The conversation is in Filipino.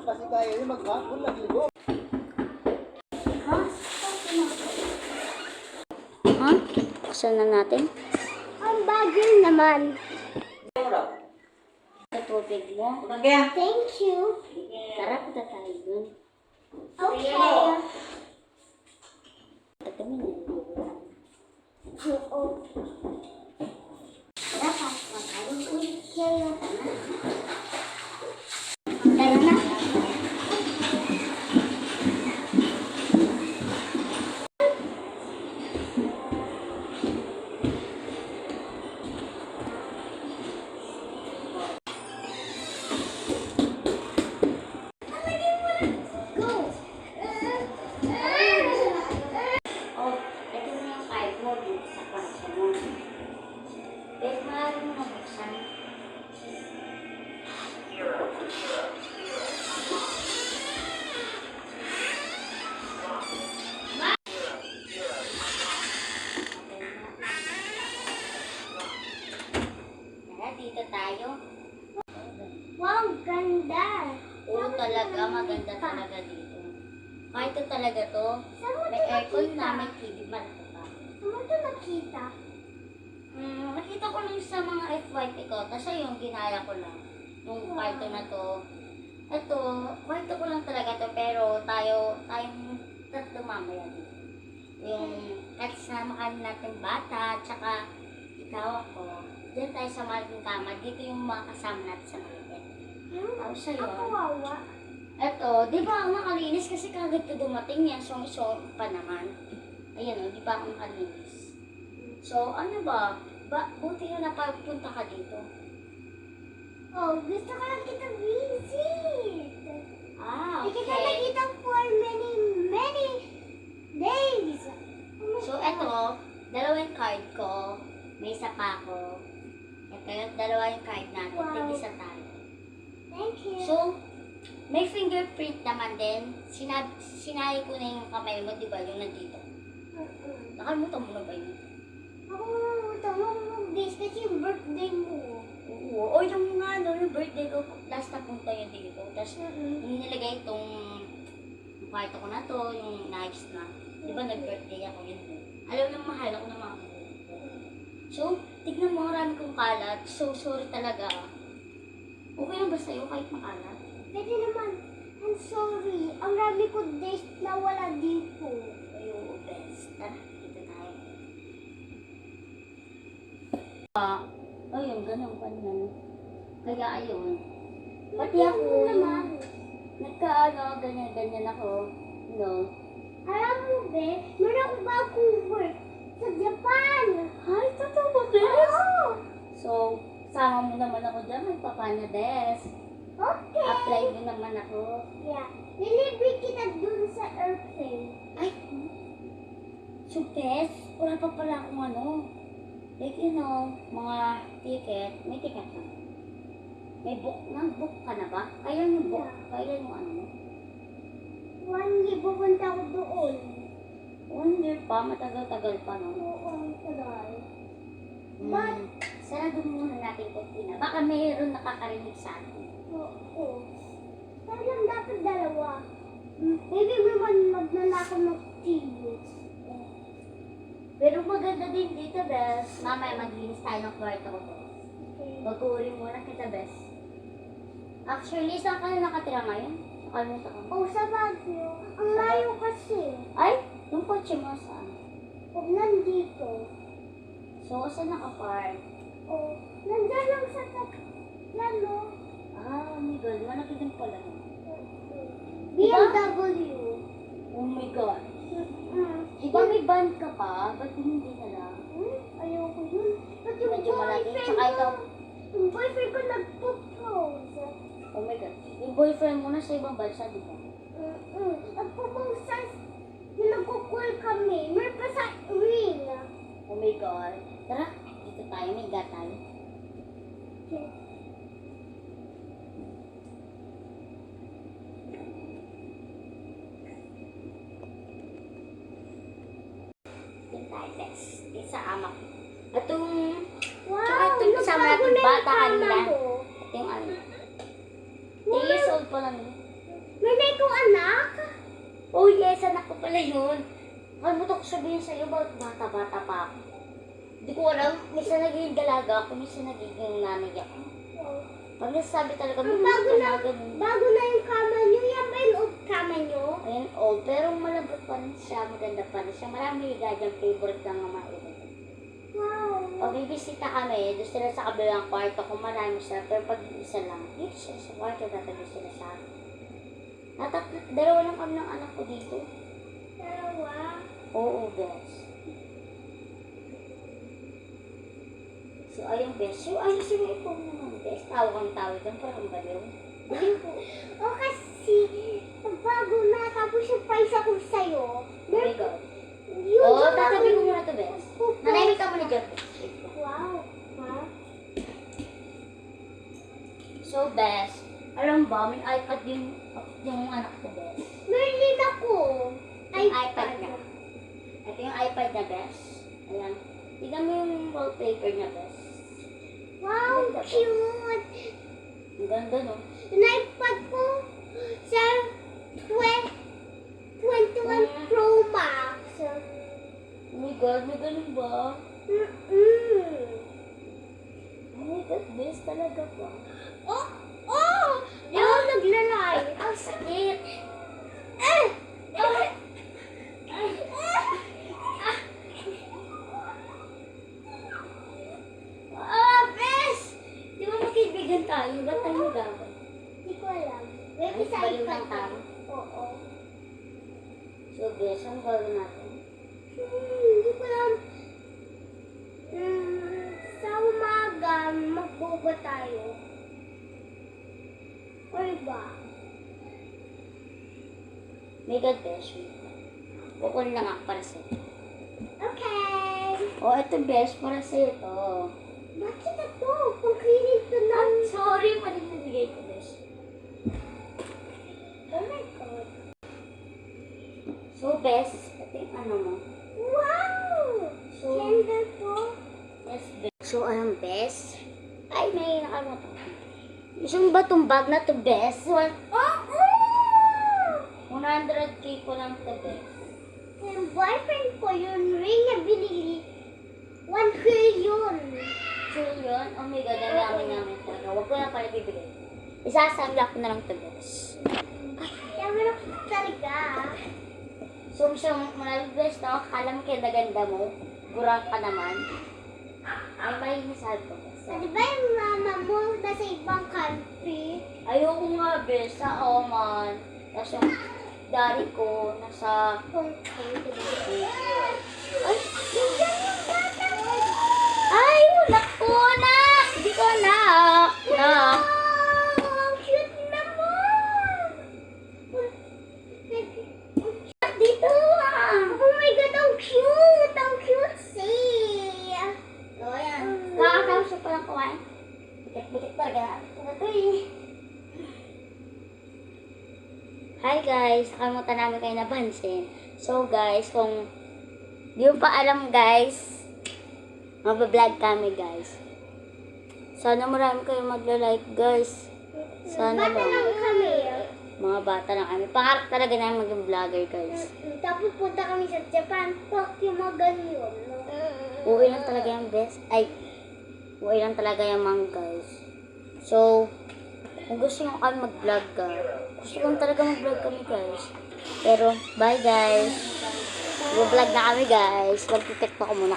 kasi kaya niya maghapon nagligo. Ha? Buksan na natin. Ang bagay naman. Sa tubig mo. Thank you. Tara, punta tayo dun. Okay. Ito mo na. Oo. Tara, pasok tayo. Uy, Kaya. tara na. Go. Oh, ito na yung card mo dito sa kwarto mo. Pero maaari mo nabuksan. Tara, dito tayo. Wow, ganda. Oo talaga, maganda talaga dito. Kahit ito talaga to, Saan mo may ito aircon nakita? na, may TV, malaki pa. Saan mo ito nakita? Nakita ko lang sa mga FYP ko, tapos ayun, ginaya ko lang. Yung kwarto na to. Ito, kwarto ko lang talaga to, pero tayong tatlo mamaya dito. Yung kasama ka natin bata, tsaka ikaw ako. Diyan tayo sa malaking kama, dito yung mga kasama natin sa maliit. Tapos Ako ayun. wawa. Eto, di ba ako nakalinis kasi kagad ko dumating yan, song-song pa naman. Ayan o, di ba ako nakalinis. So, ano ba? Buti na napapunta ka dito. Oh, gusto ko lang kita visit. Ah, Hindi kita okay. nakita for many days. So, eto, dalawang card ko. May isa pa ako. Ito yung dalawa yung card natin. Wow. Tig-isa tayo. Thank you. So, may fingerprint naman din. Sinabi ko na yung kamay mo, di ba? Yung nandito. Nakalimutan mo na ba yun? Ako tamang mag-base kasi yung birthday mo. Oo. O yung nga, no, yung birthday ko, last na punta yun dito. Tapos, yung nilagay itong kwarto ko na to, yung nice na. Di ba nag-birthday ako yun? Alam mo, mahal ako ng mga So, tignan mo, marami kong kalat. So, sorry talaga. Okay lang ba sa'yo kahit makalat? Pwede naman. I'm sorry. Ang rami ko days na wala dito. Ayo, best. Tara, dito tayo. Ayun, ganun pa naman. Kaya ayun. Pati ako, naman. ganyan ako. No. Alam mo, be, meron akong bagong work sa Japan. Ay, totoo ba, Bes? Oo. So, sama mo naman ako dyan, magpapana, Des. Okay. Apply mo naman ako. Yeah. Nilibre kita dun sa airplane. Ay, so, Bes, wala pa pala akong ano. Like, you know, mga ticket. May ticket na. May book na. Book ka na ba? Kailan yung book? Yeah. Kailan yung ano? 1 year pupunta ako doon. 1 year pa, matagal-tagal pa, no? Oo, ang tagal. But, sarado muna natin kuntina. Baka mayroon nakakarinig sa atin. Oo. Pero lang dapat dalawa. Maybe naman magnanakaw ng TV. Pero maganda din dito, Bes. Mamaya maglinis tayo ng kwarto ko. Okay. Mag-uuri muna kita, Bes. Actually, saan ka na nakatira ngayon? Nakalimutan ka. Oh, sa Baguio. Ang layo kasi. Ay, yung kotse mo saan? Huwag nandito. So, saan nakapark? Oh, nandyan lang sa lalo. Ah, oh my God. Malaki din pala. BMW. Oh my God. Di Mm. ba may band ka pa? Ba't hindi na lang? Ayoko yun. Ba't yung Medyo malaki. boyfriend Tsaka ito. ko, yung boyfriend ko nag-propose. Oh my God. Yung boyfriend mo na sa ibang bansa, di ba? Nag-propose sa yung nagkukul kami. Meron pa sa ring. Oh my God. Tara, dito tayo. May tayo. Okay. Dito tayo, Bes. Dito sa ama ko. Itong, Wow, tsaka itong kasama natin nagbago na yung bata kama kanila. mo. Ito yung ano. 3 years old pa lang. Nanay ko anak. Oh yes, anak ko pala yun. Kalimutan ko sabihin sa'yo, bata-bata pa ako. Hindi ko alam, minsan nagiging dalaga ako, minsan nagiging nanay ako. Pag nasasabi talaga, Bago na yung kama niyo. Yan ba yung old kama niyo? Ayun, old, pero malambot pa rin siya, maganda pa rin siya. Marami higa dyan, favorite lang ng mga iba. Wow. Pag bibisita kami, doon sila sa kabilang kwarto, kung marami sila, pero pag isa lang, dito sila sa kwarto, tatabi sila sa akin. Dalawa lang kami ng anak ko dito. Dalawa. Oo, bes. So, ayun, bes. So, ayun, sino ikaw naman, bes? Tawag kang tawag doon, parang baliw. Baliw po. O kasi, bago natapos yung paisa ko sa'yo, Oh my God. yun Oo, yung tatabi ko muna to, bes. Manahimik ka muna dyan, bes. Wow. Ha? So, bes, alam ba, may iPad yung anak ko, bes. Meron din ako. Yung iPad niya. Ito yung iPad niya, bes. Ayan. Tignan mo yung wallpaper niya, bes. Wow, cute. Ang ganda, no? Yung iPad ko sa 21 Pro Max. Oh my God, may ganun ba? Mm-mm. Oh my God, bes, talaga ba? Oh! Oh! Di ako naglalay. Ang sakit! Eh! Eh! Ah, bes! Di ba magkaibigan tayo? Ba't tayo nagaway? Hindi ko alam. Maybe Ay, sa baliw iPad lang tayo. Oo. So, bes, ang gawin natin? Hindi ko alam. Sa umaga, magboba tayo. Or ba? May God, bes. Kukunin lang ako para sa'yo. Okay. Oh, ito, bes, para sa'yo to. Bakit ito? Pagkinig to ng... Sorry, pwede nabigay ko, bes. Oh my God. So, bes, ito yung ano mo. Wow! So, Candle to? yes, bes. So, ayun, bes. Ay, may nakalimutan ko. Yung ba itong bag na to, bes? Oh! 100K ko lang to, bes. Yung boyfriend ko yung ring na binili. 1 trillion. So, yun. Oh my God, ang namin talaga. Huwag ko na pala bibigay. Isasamla ko na lang to, bes. Yaman ako talaga. So, siyang manalibes na akala mo kaya naganda mo. Gurang ka naman. Ay, mahihisal ko, bes. Di ba yung mama mo nasa ibang country? Ayoko nga, bes. Sa Oman. Tapos yung daddy ko nasa... Hong Kong. Ay! Ay! Nak ko! Nak! Hindi ko nak! Nak! Wow! Ang cute naman! Dito! Oh my God! Ang cute! Ang cute! See? O, yan. Kakatapos siya palang kumain. Bikit-bikit talaga. Ito to eh. Hi guys! Nakalimutan namin kayo napansin. So guys, kung di mo pa alam guys, mabablog kami guys. Sana marami kayo magla-like guys. Sana Bata lang. lang kami. Mga bata lang kami. Pangarap talaga namin maging vlogger guys. Tapos punta kami sa Japan. Tokyo, mga ganyan. Uwi lang talaga yung best. Ay, uwi lang talaga yung mga guys. So, kung gusto nyo kami mag-vlog ka, gusto ko talaga mag-vlog kami guys. Pero, bye guys. Mag-vlog na kami guys. Mag-tiktok ko muna.